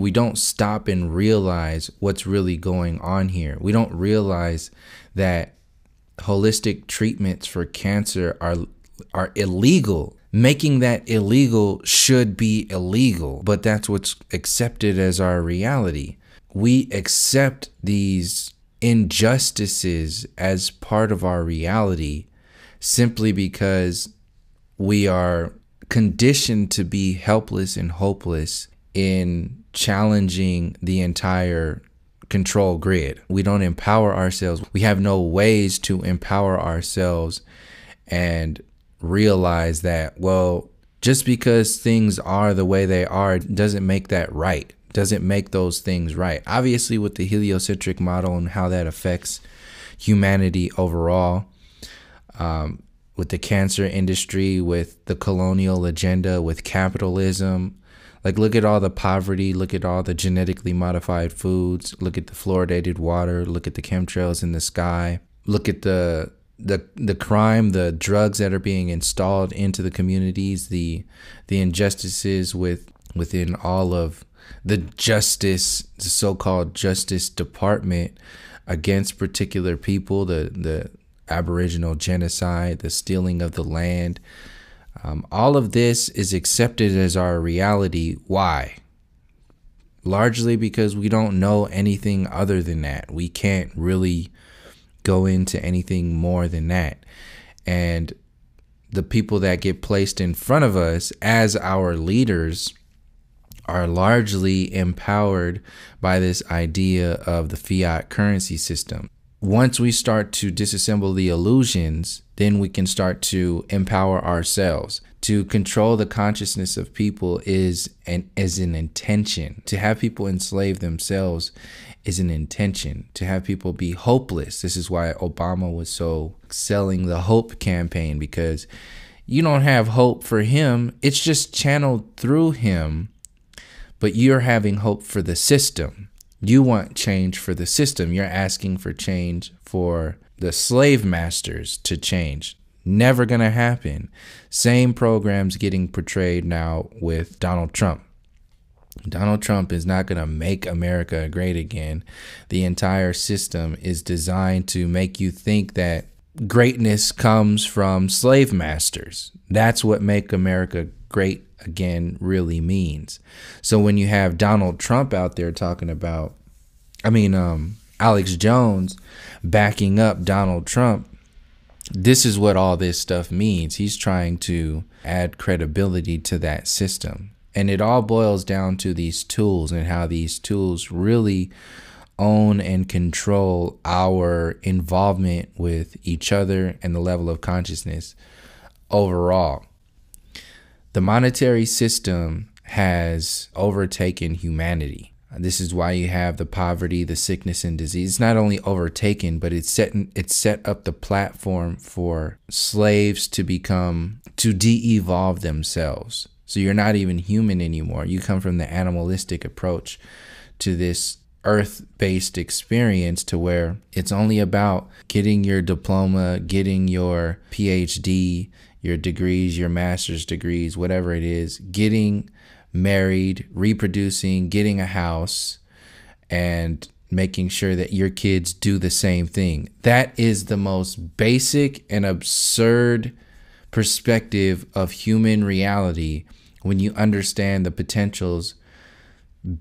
we don't stop and realize what's really going on here. We don't realize that holistic treatments for cancer are illegal. Making that illegal should be illegal, but that's what's accepted as our reality. We accept these injustices as part of our reality simply because we are conditioned to be helpless and hopeless in challenging the entire control grid. We don't empower ourselves. We have no ways to empower ourselves and realize that, well, just because things are the way they are doesn't make that right, doesn't make those things right. Obviously, with the heliocentric model and how that affects humanity overall, with the cancer industry, with the colonial agenda, with capitalism. Like, look at all the poverty, look at all the genetically modified foods, look at the fluoridated water, look at the chemtrails in the sky, look at the crime, the drugs that are being installed into the communities, the injustices within all of the justice, the so-called justice department against particular people, the Aboriginal genocide, the stealing of the land. All of this is accepted as our reality. Why? Largely because we don't know anything other than that. We can't really go into anything more than that. And the people that get placed in front of us as our leaders are largely empowered by this idea of the fiat currency system. Once we start to disassemble the illusions, then we can start to empower ourselves. To control the consciousness of people is an intention. To have people enslave themselves is an intention. To have people be hopeless. This is why Obama was so selling the hope campaign, because you don't have hope for him. It's just channeled through him, but you're having hope for the system. You want change for the system. You're asking for change for the slave masters to change. Never going to happen. Same programs getting portrayed now with Donald Trump. Donald Trump is not going to make America great again. The entire system is designed to make you think that greatness comes from slave masters. That's what make America great again really means. So when you have Donald Trump out there talking about, Alex Jones backing up Donald Trump, this is what all this stuff means. He's trying to add credibility to that system. And it all boils down to these tools and how these tools really own and control our involvement with each other and the level of consciousness overall. The monetary system has overtaken humanity. This is why you have the poverty, the sickness, and disease. It's not only overtaken, but it's set up the platform for slaves to de-evolve themselves. So you're not even human anymore. You come from the animalistic approach to this earth-based experience, to where it's only about getting your diploma, getting your PhD, your degrees, your master's degrees, whatever it is, getting married, reproducing, getting a house, and making sure that your kids do the same thing. That is the most basic and absurd perspective of human reality when you understand the potentials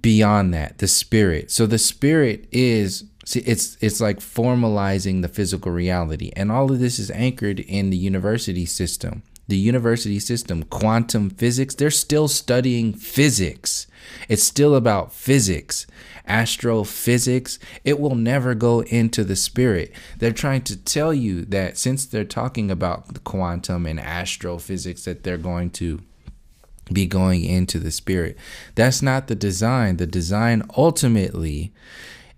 beyond that, the spirit. So the spirit is, it's like formalizing the physical reality. And all of this is anchored in the university system. The university system, quantum physics, they're still studying physics. It's still about physics, astrophysics. It will never go into the spirit. They're trying to tell you that since they're talking about the quantum and astrophysics, that they're going to be going into the spirit. That's not the design. The design ultimately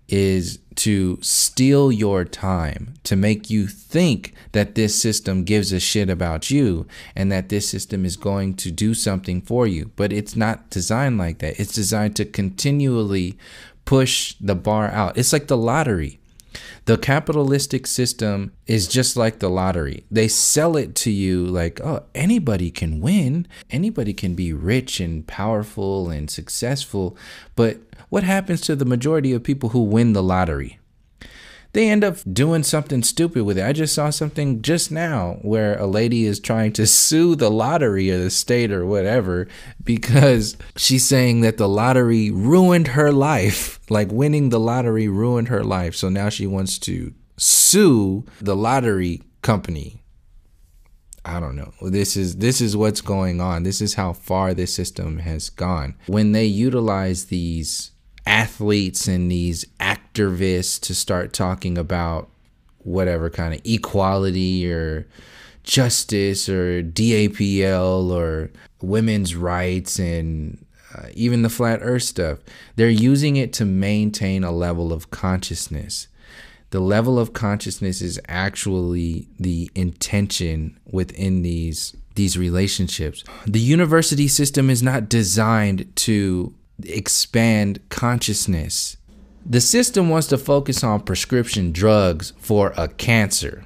is to steal your time, to make you think that this system gives a shit about you and that this system is going to do something for you. But it's not designed like that. It's designed to continually push the bar out. It's like the lottery. The capitalistic system is just like the lottery. They sell it to you like, oh, anybody can win. Anybody can be rich and powerful and successful. But what happens to the majority of people who win the lottery? They end up doing something stupid with it. I just saw something just now where a lady is trying to sue the lottery or the state or whatever because she's saying that the lottery ruined her life. Like winning the lottery ruined her life. So now she wants to sue the lottery company. I don't know. This is what's going on. This is how far this system has gone. When they utilize these athletes and these activists to start talking about whatever kind of equality or justice or DAPL or women's rights and even the flat earth stuff, they're using it to maintain a level of consciousness. The level of consciousness is actually the intention within these relationships. The university system is not designed to expand consciousness. The system wants to focus on prescription drugs for a cancer.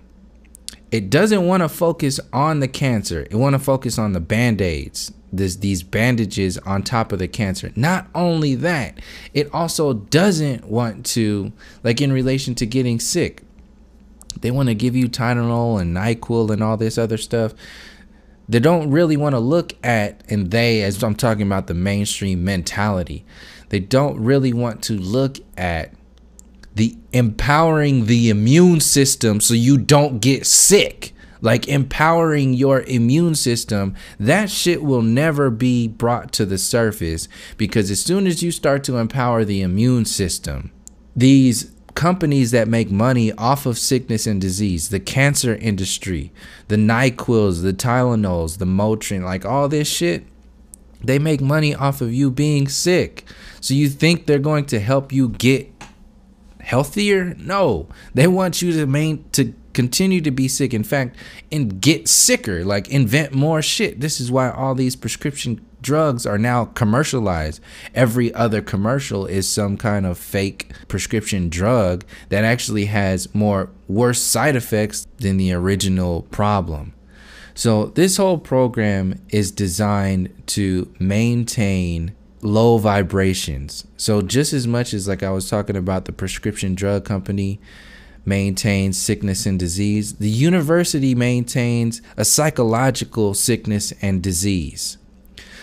It doesn't want to focus on the cancer. It want to focus on the band-aids, these bandages on top of the cancer. Not only that, it also doesn't want to, like in relation to getting sick, they want to give you Tylenol and NyQuil and all this other stuff. They don't really want to look at, and they, as I'm talking about the mainstream mentality, they don't really want to look at the empowering the immune system so you don't get sick. Like empowering your immune system, that shit will never be brought to the surface, because as soon as you start to empower the immune system, these companies that make money off of sickness and disease, the cancer industry, the NyQuils, the Tylenols, the Motrin, like all this shit, they make money off of you being sick. So you think they're going to help you get healthier? No, they want you to continue to be sick. In fact, and get sicker, like invent more shit. This is why all these prescription drugs are now commercialized. Every other commercial is some kind of fake prescription drug that actually has worse side effects than the original problem. So this whole program is designed to maintain low vibrations. So just as much as, like I was talking about, the prescription drug company maintains sickness and disease, the university maintains a psychological sickness and disease.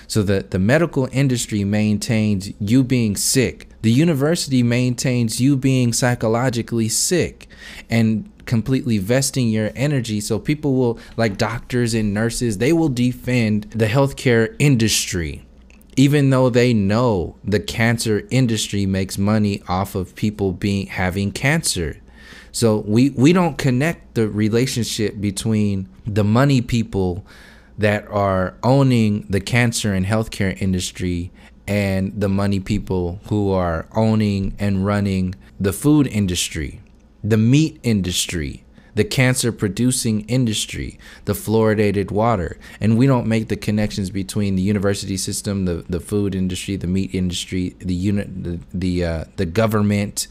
So the medical industry maintains you being sick. The university maintains you being psychologically sick and completely vesting your energy. So people will, like doctors and nurses, they will defend the healthcare industry, even though they know the cancer industry makes money off of people having cancer. So we don't connect the relationship between the money people that are owning the cancer and healthcare industry and the money people who are owning and running the food industry, the meat industry, the cancer producing industry, the fluoridated water. And we don't make the connections between the university system, the food industry, the meat industry, the government,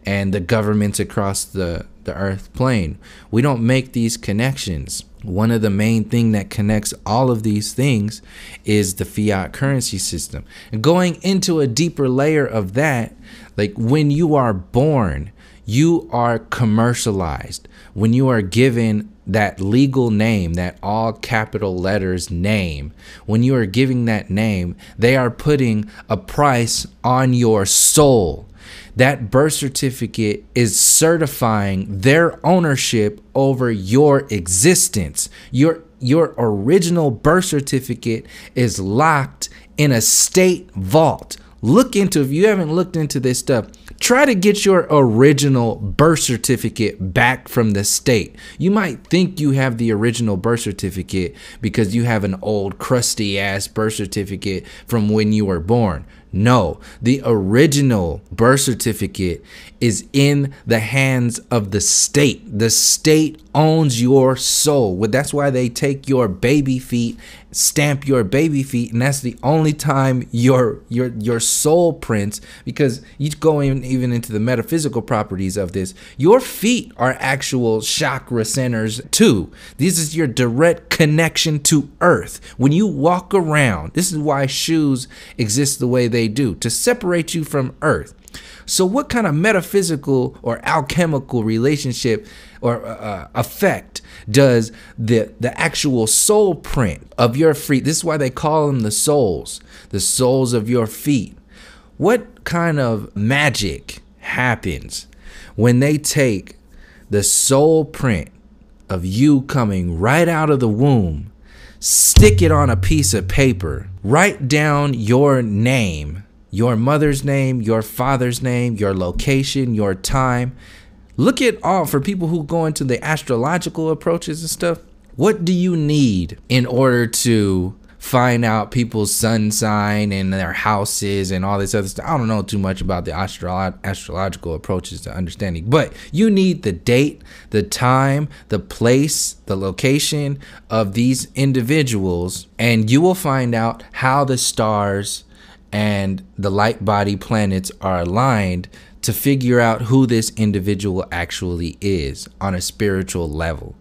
and the governments across the earth plane. We don't make these connections. One of the main thing that connects all of these things is the fiat currency system. And going into a deeper layer of that, like when you are born, you are commercialized. When you are given that legal name, that all capital letters name, when you are giving that name, they are putting a price on your soul. That birth certificate is certifying their ownership over your existence. Your original birth certificate is locked in a state vault. Look into, if you haven't looked into this stuff, try to get your original birth certificate back from the state. You might think you have the original birth certificate because you have an old crusty ass birth certificate from when you were born. No, the original birth certificate is in the hands of the state. The state owns your soul. Well, that's why they take your baby feet, stamp your baby feet, and that's the only time your soul prints, because you go even into the metaphysical properties of this. Your feet are actual chakra centers too. This is your direct connection to earth. When you walk around, this is why shoes exist the way they do, to separate you from earth. So what kind of metaphysical or alchemical relationship or effect does the actual soul print of your feet? This is why they call them the soles of your feet. What kind of magic happens when they take the soul print of you coming right out of the womb, stick it on a piece of paper, write down your name, your mother's name, your father's name, your location, your time? Look at all, for people who go into the astrological approaches and stuff, what do you need in order to find out people's sun sign and their houses and all this other stuff? I don't know too much about the astrological approaches to understanding, but you need the date, the time, the place, the location of these individuals, and you will find out how the stars and the light body planets are aligned to figure out who this individual actually is on a spiritual level.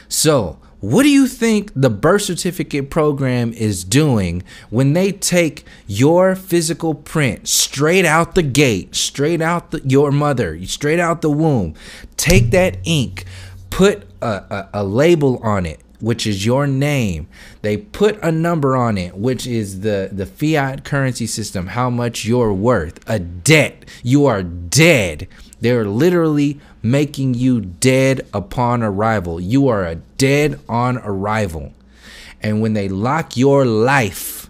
So what do you think the birth certificate program is doing when they take your physical print straight out the gate, straight out your mother, straight out the womb? Take that ink, put a label on it, which is your name. They put a number on it, which is the fiat currency system, how much you're worth, a debt. You are dead. They're literally making you dead upon arrival. You are a dead on arrival. And when they lock your life,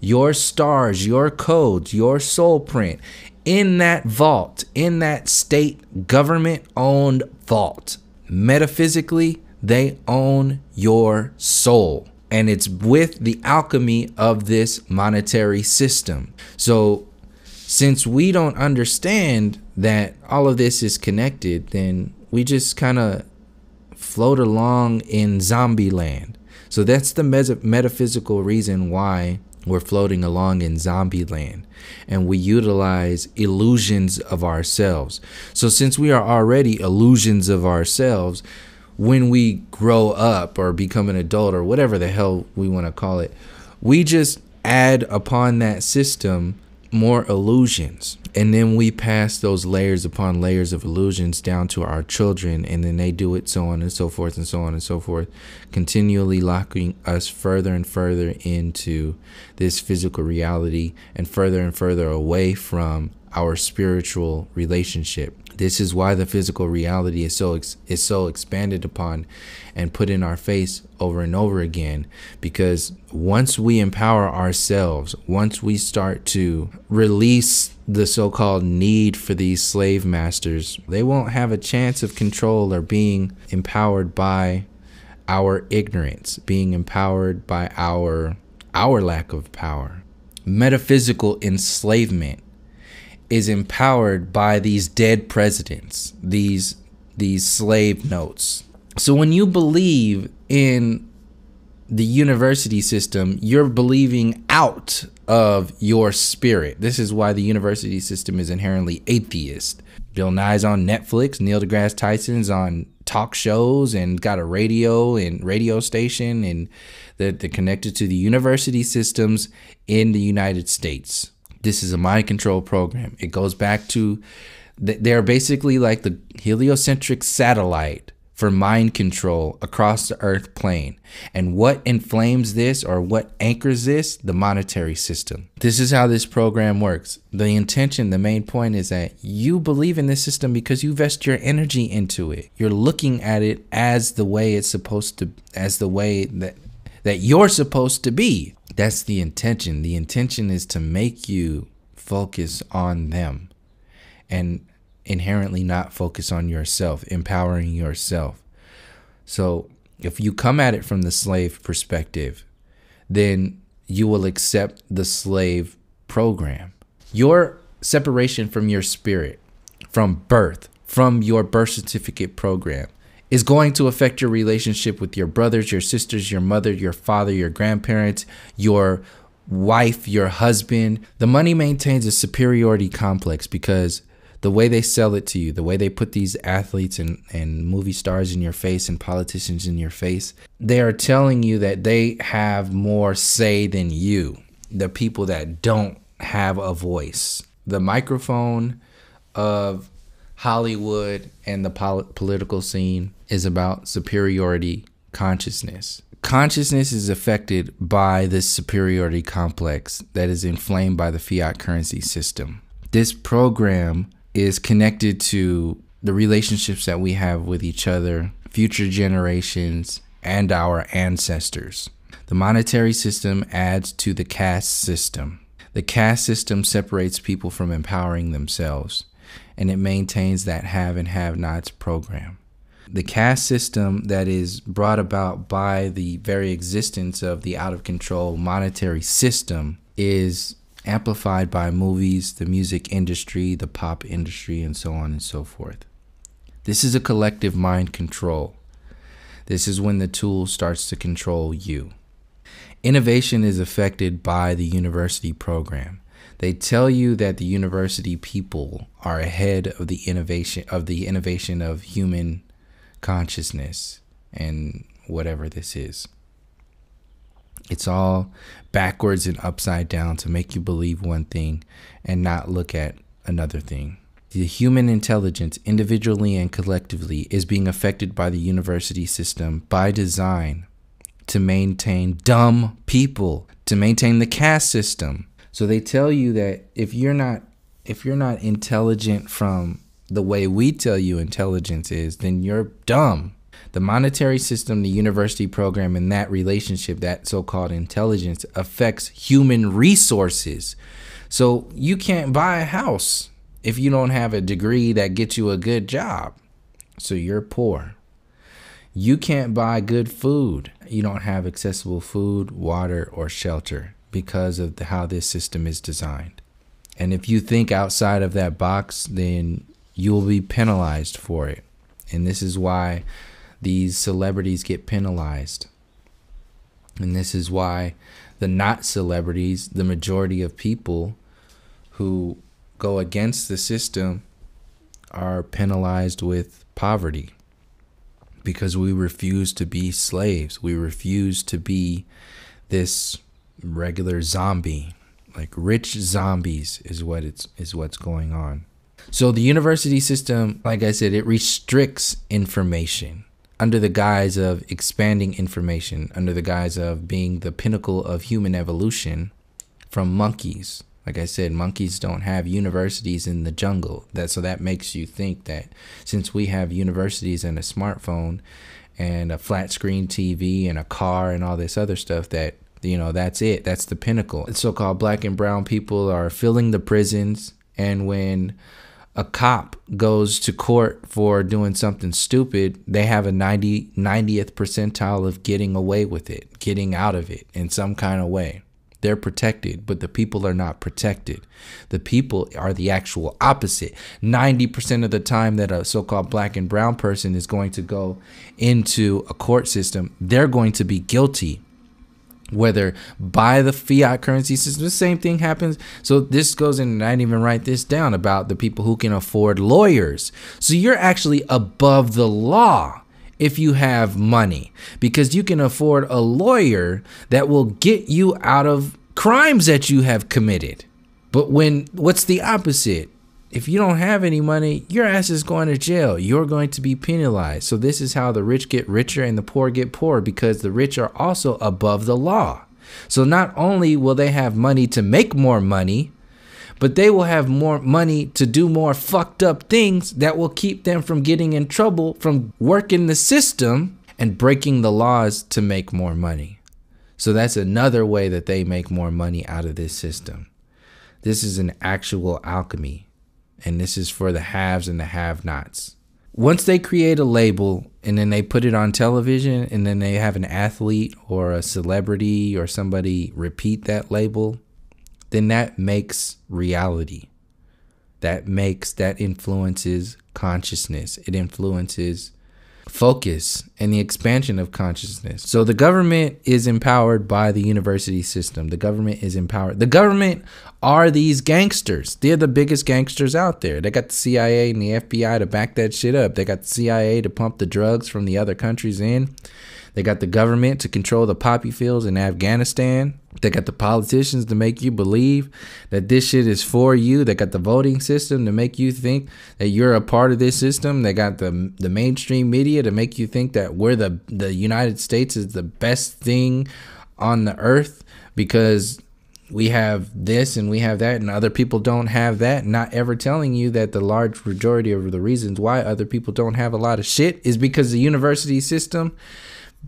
your stars, your codes, your soul print in that vault, in that state government owned vault, metaphysically, they own your soul. And it's with the alchemy of this monetary system. So since we don't understand that all of this is connected, then we just kind of float along in zombie land. So that's the metaphysical reason why we're floating along in zombie land, and we utilize illusions of ourselves. So since we are already illusions of ourselves, when we grow up or become an adult or whatever the hell we want to call it, we just add upon that system more illusions. And then we pass those layers upon layers of illusions down to our children, and then they do it so on and so forth and so on and so forth, continually locking us further and further into this physical reality and further away from our spiritual relationship. This is why the physical reality is so expanded upon and put in our face over and over again, because once we empower ourselves, once we start to release the so-called need for these slave masters, they won't have a chance of control or being empowered by our ignorance, being empowered by our lack of power. Metaphysical enslavement is empowered by these dead presidents, these slave notes. So when you believe in the university system, you're believing out of your spirit. This is why the university system is inherently atheist. Bill Nye's on Netflix, Neil deGrasse Tyson's on talk shows and got a radio station, and they're connected to the university systems in the United States. This is a mind control program. It goes back to, they're basically like the heliocentric satellite for mind control across the earth plane. And what inflames this, or what anchors this? The monetary system. This is how this program works. The intention, the main point is that you believe in this system because you vest your energy into it. You're looking at it as the way it's supposed to, as the way that you're supposed to be. That's the intention. The intention is to make you focus on them and inherently not focus on yourself, empowering yourself. So if you come at it from the slave perspective, then you will accept the slave program. Your separation from your spirit, from birth, from your birth certificate program, is going to affect your relationship with your brothers, your sisters, your mother, your father, your grandparents, your wife, your husband. The money maintains a superiority complex because the way they sell it to you, the way they put these athletes and movie stars in your face and politicians in your face, they are telling you that they have more say than you, the people that don't have a voice. The microphone of Hollywood and the political scene is about superiority consciousness. Consciousness is affected by this superiority complex that is inflamed by the fiat currency system. This program is connected to the relationships that we have with each other, future generations, and our ancestors. The monetary system adds to the caste system. The caste system separates people from empowering themselves, and it maintains that have and have-nots program. The caste system that is brought about by the very existence of the out-of-control monetary system is amplified by movies, the music industry, the pop industry, and so on and so forth. This is a collective mind control. This is when the tool starts to control you. Innovation is affected by the university program. They tell you that the university people are ahead of the innovation of human consciousness and whatever this is. It's all backwards and upside down to make you believe one thing and not look at another thing. The human intelligence, individually and collectively, is being affected by the university system by design to maintain dumb people, to maintain the caste system. So they tell you that if you're not intelligent from the way we tell you intelligence is, then you're dumb. The monetary system, the university program, and that relationship, that so-called intelligence, affects human resources. So you can't buy a house if you don't have a degree that gets you a good job. So you're poor. You can't buy good food. You don't have accessible food, water, or shelter because of how this system is designed. And if you think outside of that box, then you will be penalized for it. And this is why these celebrities get penalized. And this is why the not celebrities, the majority of people who go against the system, are penalized with poverty. Because we refuse to be slaves. We refuse to be this regular zombie. Like rich zombies is what's going on. So the university system, like I said, it restricts information under the guise of expanding information, under the guise of being the pinnacle of human evolution from monkeys. Like I said, monkeys don't have universities in the jungle. So that makes you think that since we have universities and a smartphone and a flat screen TV and a car and all this other stuff, that, you know, that's it. That's the pinnacle. So-called black and brown people are filling the prisons, and when a cop goes to court for doing something stupid, they have a 90th percentile of getting away with it, getting out of it in some kind of way. They're protected, but the people are not protected. The people are the actual opposite. 90% of the time that a so-called black and brown person is going to go into a court system, they're going to be guilty, whether by the fiat currency system. The same thing happens. So this goes in, and I didn't even write this down, about the people who can afford lawyers. So you're actually above the law if you have money, because you can afford a lawyer that will get you out of crimes that you have committed. But what's the opposite? If you don't have any money, your ass is going to jail. You're going to be penalized. So this is how the rich get richer and the poor get poorer, because the rich are also above the law. So not only will they have money to make more money, but they will have more money to do more fucked up things that will keep them from getting in trouble, from working the system and breaking the laws to make more money. So that's another way that they make more money out of this system. This is an actual alchemy. And this is for the haves and the have-nots. Once they create a label and then they put it on television, and then they have an athlete or a celebrity or somebody repeat that label, then that makes reality. That influences consciousness. It influences focus and the expansion of consciousness. So the government is empowered by the university system. The government is empowered. The government are these gangsters. They're the biggest gangsters out there. They got the CIA and the FBI to back that shit up. They got the CIA to pump the drugs from the other countries in. They got the government to control the poppy fields in Afghanistan. They got the politicians to make you believe that this shit is for you. They got the voting system to make you think that you're a part of this system. They got the mainstream media to make you think that we're the United States is the best thing on the earth because we have this and we have that and other people don't have that. Not ever telling you that the large majority of the reasons why other people don't have a lot of shit is because the university system,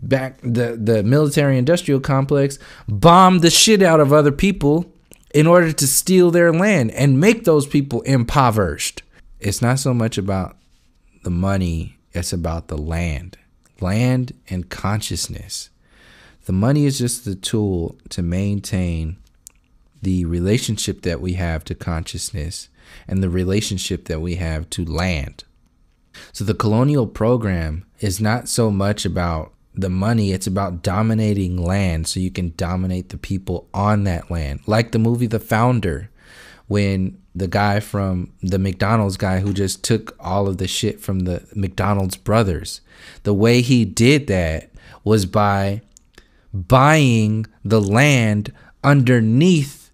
the military industrial complex, bombed the shit out of other people in order to steal their land and make those people impoverished. It's not so much about the money, it's about the land and consciousness. The money is just the tool to maintain the relationship that we have to consciousness and the relationship that we have to land. So the colonial program is not so much about the money, it's about dominating land so you can dominate the people on that land. Like the movie The Founder, when the guy from the McDonald's guy who just took all of the shit from the McDonald's brothers, the way he did that was by buying the land underneath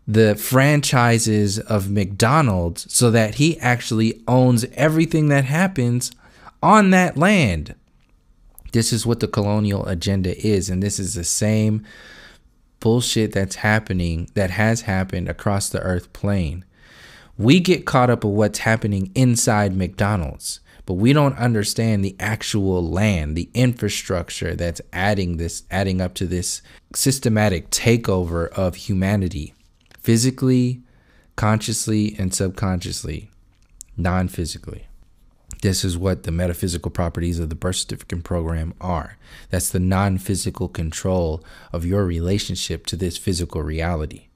the franchises of McDonald's so that he actually owns everything that happens on that land. This is what the colonial agenda is, and this is the same bullshit that's happening, that has happened across the earth plane. We get caught up with what's happening inside McDonald's, but we don't understand the actual land, the infrastructure that's adding up to this systematic takeover of humanity, physically, consciously, and subconsciously, non-physically. This is what the metaphysical properties of the birth certificate program are. That's the non-physical control of your relationship to this physical reality.